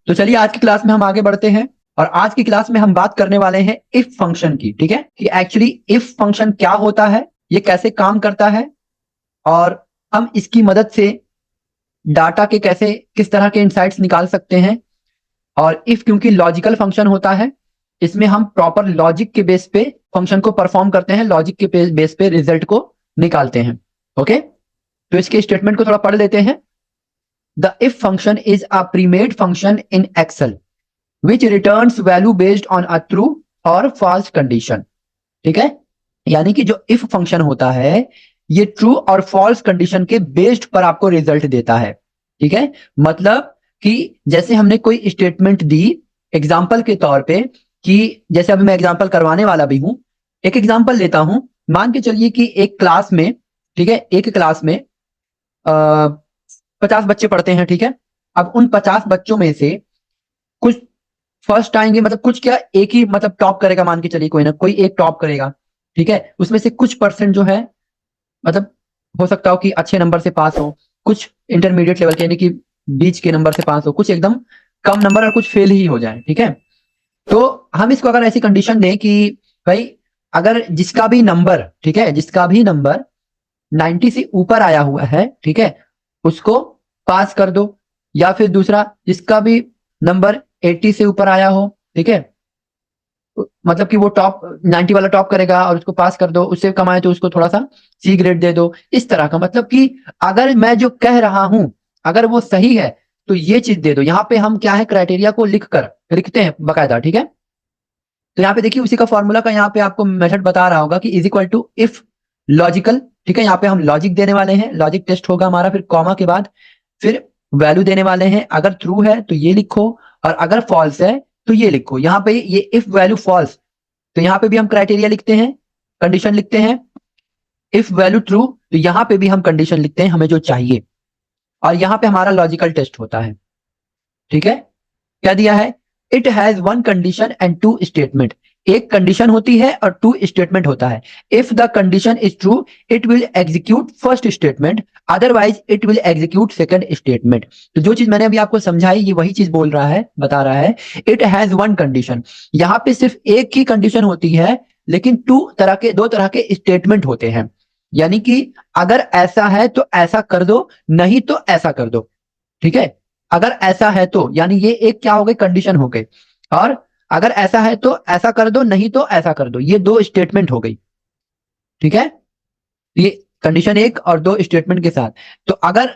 तो चलिए आज की क्लास में हम आगे बढ़ते हैं और आज की क्लास में हम बात करने वाले हैं इफ फंक्शन की। ठीक है, कि एक्चुअली इफ फंक्शन क्या होता है, ये कैसे काम करता है और हम इसकी मदद से डाटा के कैसे किस तरह के इनसाइट्स निकाल सकते हैं। और इफ क्योंकि लॉजिकल फंक्शन होता है, इसमें हम प्रॉपर लॉजिक के बेस पे फंक्शन को परफॉर्म करते हैं, लॉजिक के बेस पे रिजल्ट को निकालते हैं। ओके, तो इसके स्टेटमेंट को थोड़ा पढ़ लेते हैं। The if function is a premade function in Excel which returns value based on a true और फॉल्स कंडीशन। ठीक है, यानी कि जो इफ फंक्शन होता है ये ट्रू और फॉल्स कंडीशन के बेस्ड पर आपको रिजल्ट देता है। ठीक है, मतलब कि जैसे हमने कोई स्टेटमेंट दी एग्जाम्पल के तौर पे, कि जैसे अभी मैं एग्जाम्पल करवाने वाला भी हूं, एक एग्जाम्पल लेता हूं। मान के चलिए कि एक क्लास में, ठीक है, एक क्लास में 50 बच्चे पढ़ते हैं। ठीक है, अब उन 50 बच्चों में से कुछ फर्स्ट आएंगे, मतलब कुछ क्या, एक ही मतलब टॉप करेगा, मान के चलिए कोई ना कोई एक टॉप करेगा। ठीक है, उसमें से कुछ परसेंट जो है, मतलब हो सकता हो कि अच्छे नंबर से पास हो, कुछ इंटरमीडिएट लेवल के यानी कि बीच के नंबर से पास हो, कुछ एकदम कम नंबर और कुछ फेल ही हो जाए। ठीक है, तो हम इसको अगर ऐसी कंडीशन दें कि भाई अगर जिसका भी नंबर, ठीक है, जिसका भी नंबर 90 से ऊपर आया हुआ है, ठीक है, उसको पास कर दो। या फिर दूसरा, जिसका भी नंबर 80 से ऊपर आया हो, ठीक है, मतलब कि वो टॉप 90 वाला टॉप करेगा और उसको पास कर दो, उससे कम आए तो उसको थोड़ा सा सी ग्रेड दे दो। इस तरह का, मतलब कि अगर मैं जो कह रहा हूं अगर वो सही है तो ये चीज दे दो। यहाँ पे हम क्या है, क्राइटेरिया को लिखते हैं बकायदा। ठीक है, तो यहाँ पे देखिए उसी का फॉर्मूला का यहाँ पे आपको मेथड बता रहा होगा कि is equal to if logical. ठीक है, यहाँ पे हम लॉजिक देने वाले हैं, लॉजिक टेस्ट होगा हमारा, फिर कॉमा के बाद फिर वैल्यू देने वाले हैं। अगर ट्रू है तो ये लिखो और अगर फॉल्स है तो ये लिखो। यहाँ पे ये इफ वैल्यू फॉल्स, तो यहाँ पे भी हम क्राइटेरिया लिखते हैं, कंडीशन लिखते हैं। इफ वैल्यू ट्रू, तो यहाँ पे भी हम कंडीशन लिखते हैं हमें जो चाहिए, और यहाँ पे हमारा लॉजिकल टेस्ट होता है। ठीक है, क्या दिया है, it has one condition and two statement. एक कंडीशन होती है और टू स्टेटमेंट होता है। If the condition is true it will execute first statement, otherwise it will execute second statement. तो जो चीज मैंने अभी आपको समझाई ये वही चीज बोल रहा है, बता रहा है। इट हैज वन कंडीशन, यहां पे सिर्फ एक ही कंडीशन होती है, लेकिन दो तरह के स्टेटमेंट होते हैं। यानी कि अगर ऐसा है तो ऐसा कर दो, नहीं तो ऐसा कर दो। ठीक है, अगर ऐसा है तो यानी ये एक क्या हो गई, कंडीशन हो गई। और अगर ऐसा है तो ऐसा कर दो, नहीं तो ऐसा कर दो, ये दो स्टेटमेंट हो गई। ठीक है, ये कंडीशन एक और दो स्टेटमेंट के साथ। तो अगर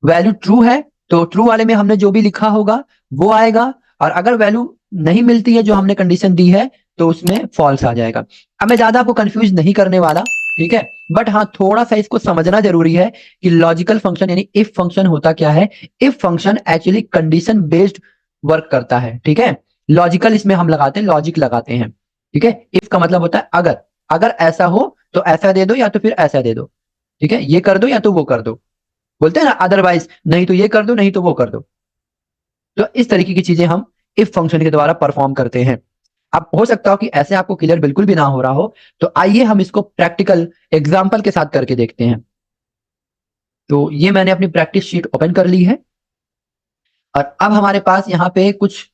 वैल्यू ट्रू है तो ट्रू वाले में हमने जो भी लिखा होगा वो आएगा, और अगर वैल्यू नहीं मिलती है जो हमने कंडीशन दी है तो उसमें फॉल्स आ जाएगा। अब मैं ज्यादा आपको कंफ्यूज नहीं करने वाला, ठीक है, बट हाँ थोड़ा सा इसको समझना जरूरी है कि लॉजिकल फंक्शन यानी इफ फंक्शन होता क्या है। If function actually condition based work करता है। ठीक है, लॉजिकल इसमें हम लगाते हैं, लॉजिक लगाते हैं। ठीक है, इफ का मतलब होता है अगर, अगर ऐसा हो तो ऐसा दे दो या तो फिर ऐसा दे दो। ठीक है, ये कर दो या तो वो कर दो, बोलते हैं ना, अदरवाइज नहीं तो ये कर दो नहीं तो वो कर दो। तो इस तरीके की चीजें हम इफ फंक्शन के द्वारा परफॉर्म करते हैं। अब हो सकता हो कि ऐसे आपको क्लियर बिल्कुल भी ना हो रहा हो, तो आइए हम इसको प्रैक्टिकल एग्जाम्पल के साथ करके देखते हैं। तो ये मैंने अपनी प्रैक्टिस शीट ओपन कर ली है और अब हमारे पास यहाँ पे कुछ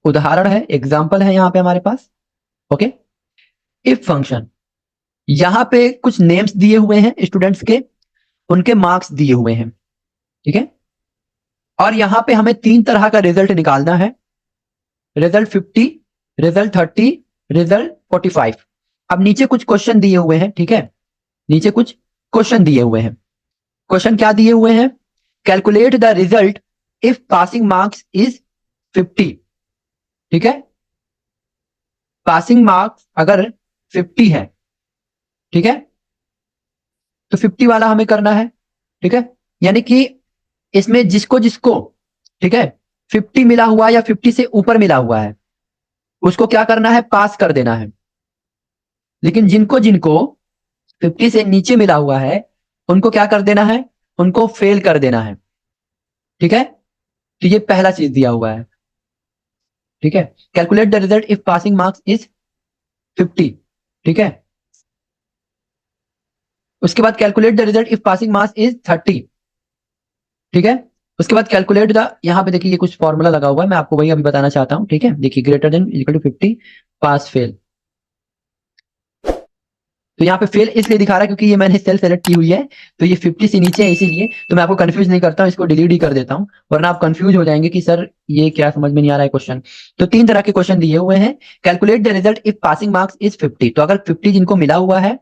उदाहरण है, एग्जाम्पल है यहाँ पे हमारे पास। ओके, इफ फंक्शन, यहाँ पे कुछ नेम्स दिए हुए हैं स्टूडेंट्स के, उनके मार्क्स दिए हुए हैं। ठीक है, और यहाँ पे हमें तीन तरह का रिजल्ट निकालना है, रिजल्ट 50, रिजल्ट 30, रिजल्ट 45। अब नीचे कुछ क्वेश्चन दिए हुए हैं। ठीक है, नीचे कुछ क्वेश्चन दिए हुए हैं। क्वेश्चन क्या दिए हुए हैं, calculate the result if passing marks is 50। ठीक है, पासिंग मार्क्स अगर 50 है, ठीक है, तो 50 वाला हमें करना है। ठीक है, यानी कि इसमें जिसको जिसको, ठीक है, 50 मिला हुआ या 50 से ऊपर मिला हुआ है उसको क्या करना है, पास कर देना है। लेकिन जिनको जिनको 50 से नीचे मिला हुआ है उनको क्या कर देना है, उनको फेल कर देना है। ठीक है, तो ये पहला चीज दिया हुआ है। ठीक है, calculate the result if passing marks is 50। ठीक है, उसके बाद calculate the result if passing marks is 30। ठीक है, उसके बाद कैलकुलेट द, यहाँ पे देखिए ये कुछ फॉर्मूला लगा हुआ है, मैं आपको वही अभी बताना चाहता हूँ, ठीक है। देखिए greater than equal to 50, pass fail. तो यहाँ पे फेल इसलिए दिखा रहा है क्योंकि ये मैंने सेल सेलेक्ट की हुई है, तो ये 50 से नीचे है इसीलिए। तो मैं आपको कंफ्यूज नहीं करता हूँ, इसको डिलीट ही कर देता हूँ, वरना आप कंफ्यूज हो जाएंगे कि सर ये क्या समझ में नहीं आ रहा है क्वेश्चन। तो 3 तरह के क्वेश्चन दिए हुए हैं। Calculate the result if passing marks is 50। तो अगर 50 जिनको मिला हुआ है,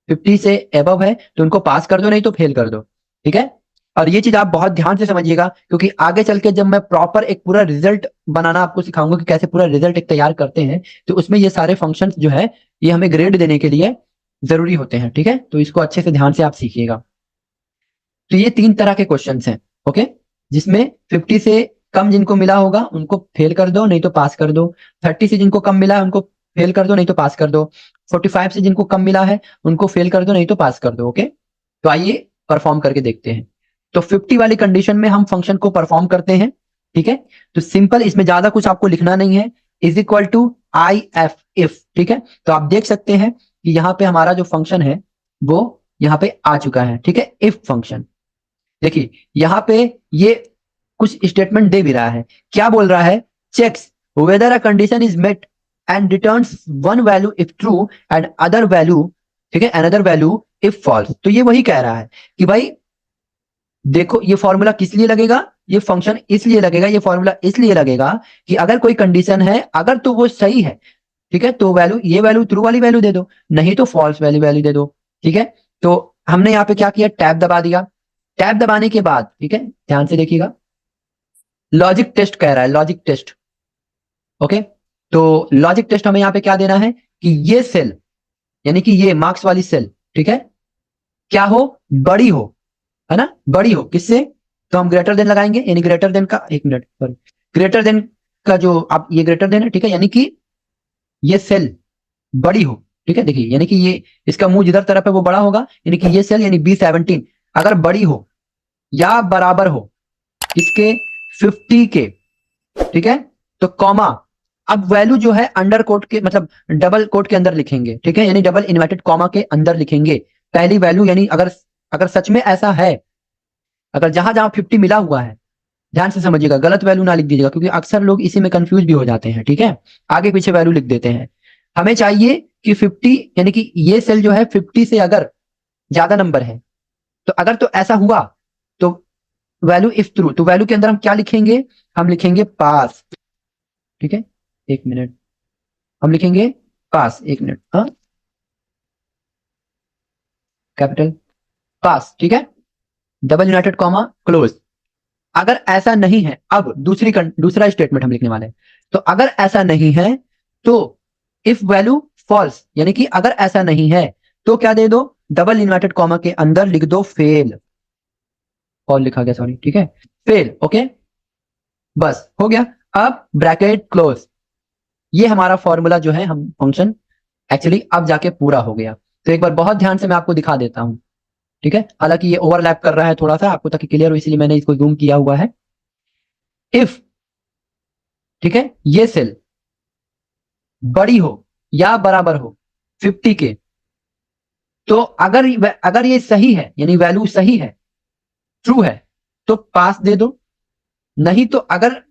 50 से एबव है, तो उनको पास कर दो, नहीं तो फेल कर दो, ठीक है। और ये चीज आप बहुत ध्यान से समझिएगा, क्योंकि आगे चल के जब मैं प्रॉपर एक पूरा रिजल्ट बनाना आपको सिखाऊंगा कि कैसे पूरा रिजल्ट एक तैयार करते हैं, तो उसमें ये सारे फंक्शंस जो है ये हमें ग्रेड देने के लिए जरूरी होते हैं, ठीक है। तो इसको अच्छे से ध्यान से आप सीखिएगा। तो ये 3 तरह के क्वेश्चन हैं, ओके, जिसमें 50 से कम जिनको मिला होगा उनको फेल कर दो, नहीं तो पास कर दो। 30 से जिनको कम मिला है उनको फेल कर दो, नहीं तो पास कर दो। 45 से जिनको कम मिला है उनको फेल कर दो, नहीं तो पास कर दो, ओके। तो आइए परफॉर्म करके देखते हैं। तो 50 वाली कंडीशन में हम फंक्शन को परफॉर्म करते हैं, ठीक है। तो सिंपल, इसमें ज्यादा कुछ आपको लिखना नहीं है, is equal to I F if, ठीक है। तो आप देख सकते हैं कि यहाँ पे हमारा जो फंक्शन है वो यहाँ पे आ चुका है, ठीक है, इफ फंक्शन। देखिए यहाँ पे ये कुछ स्टेटमेंट दे भी रहा है, क्या बोल रहा है, checks whether a condition is met and returns one value if true and other value, ठीक है, अनदर वैल्यू इफ फॉल्स। तो ये वही कह रहा है कि भाई देखो ये फॉर्मूला किस लिए लगेगा, ये फंक्शन इसलिए लगेगा, ये फॉर्मूला इसलिए लगेगा कि अगर कोई कंडीशन है, अगर तो वो सही है, ठीक है, तो वैल्यू, ये वैल्यू ट्रू वाली वैल्यू दे दो, नहीं तो फॉल्स वाली वैल्यू दे दो, ठीक है। तो हमने यहाँ पे क्या किया, टैब दबा दिया। टैब दबाने के बाद, ठीक है, ध्यान से देखिएगा, लॉजिक टेस्ट कह रहा है, लॉजिक टेस्ट, ओके। तो लॉजिक टेस्ट हमें यहाँ पे क्या देना है कि ये सेल, यानी कि ये मार्क्स वाली सेल, ठीक है, क्या हो, बड़ी हो, है ना, बड़ी हो किससे, तो हम ग्रेटर देन लगाएंगे, यानी ग्रेटर देन का, एक मिनट सॉरी, ग्रेटर देन का जो आप ये ग्रेटर देन है, ठीक है, यानी कि ये सेल बड़ी हो, ठीक है। देखिए यानी कि ये इसका मुंह जिधर तरफ है वो बड़ा होगा, यानी कि ये सेल यानी B17 अगर बड़ी हो या बराबर हो इसके 50 के, ठीक है, तो कॉमा, अब वैल्यू जो है अंडर कोट के, मतलब डबल कोट के अंदर लिखेंगे, ठीक है, यानी डबल इन्वर्टेड कॉमा के अंदर लिखेंगे पहली वैल्यू, यानी अगर अगर सच में ऐसा है, अगर जहां जहां 50 मिला हुआ है, ध्यान से समझिएगा, गलत वैल्यू ना लिख दीजिएगा, क्योंकि अक्सर लोग इसी में कंफ्यूज भी हो जाते हैं, ठीक है, आगे पीछे वैल्यू लिख देते हैं। हमें चाहिए कि 50, यानी कि ये सेल जो है 50 से अगर ज्यादा नंबर है, तो अगर तो ऐसा हुआ तो वैल्यू इफ ट्रू, तो वैल्यू के अंदर हम क्या लिखेंगे, हम लिखेंगे पास, ठीक है, एक मिनट, हम लिखेंगे पास, एक मिनट, हाँ, कैपिटल पास, ठीक है, डबल यूनाइटेड कॉमा क्लोज। अगर ऐसा नहीं है, अब दूसरा स्टेटमेंट हम लिखने वाले हैं। तो अगर ऐसा नहीं है तो इफ वैल्यू फॉल्स, यानी कि अगर ऐसा नहीं है तो क्या दे दो, डबल इन्वर्टेड कॉमा के अंदर लिख दो फेल, और लिखा गया सॉरी, ठीक है, फेल, ओके, बस हो गया। अब ब्रैकेट क्लोज, ये हमारा फॉर्मूला जो है, हम फंक्शन एक्चुअली अब जाके पूरा हो गया। तो एक बार बहुत ध्यान से मैं आपको दिखा देता हूं, ठीक है, हालांकि ये ओवरलैप कर रहा है थोड़ा सा आपको, ताकि क्लियर हो, इसलिए मैंने इसको जूम किया हुआ है। इफ, ठीक है, ये सेल बड़ी हो या बराबर हो 50 के, तो अगर ये सही है, यानी वैल्यू सही है, ट्रू है, तो पास दे दो, नहीं तो अगर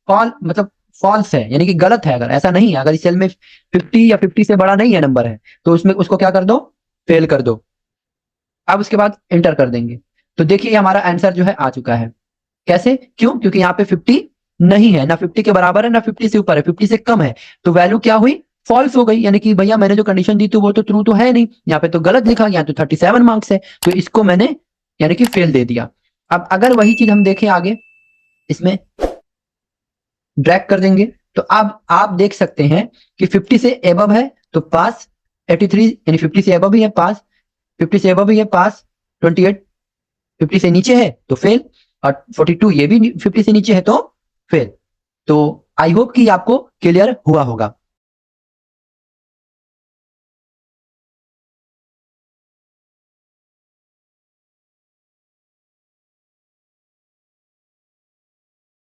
मतलब फॉल्स है, यानी कि गलत है, अगर ऐसा नहीं है, अगर इस सेल में 50 या 50 से बड़ा नहीं है नंबर है, तो उसमें उसको क्या कर दो, फेल कर दो। अब उसके बाद एंटर कर देंगे। तो देखिए हमारा आंसर जो है आ चुका है। कैसे, क्यों, क्योंकि यहाँ पे 50 नहीं है, ना 50 के बराबर है, ना 50 से ऊपर है, 50 से कम है, तो वैल्यू क्या हुई, फॉल्स हो गई, यानी कि भैया मैंने जो कंडीशन दी थी वो तो ट्रू तो है नहीं, यहाँ पे तो गलत लिखा, यहाँ तो 37 मार्क्स है, तो इसको मैंने यानी कि फेल दे दिया। अब अगर वही चीज हम देखें आगे, इसमें ड्रैग कर देंगे, तो अब आप देख सकते हैं कि 50 से एबव है तो पास, 83 यानी 50 से एबव ही है पास, 50 से एबव ही है पास, 28 50 से नीचे है तो फेल, और 42 ये भी 50 से नीचे है तो फेल। तो आई होप कि आपको क्लियर हुआ होगा।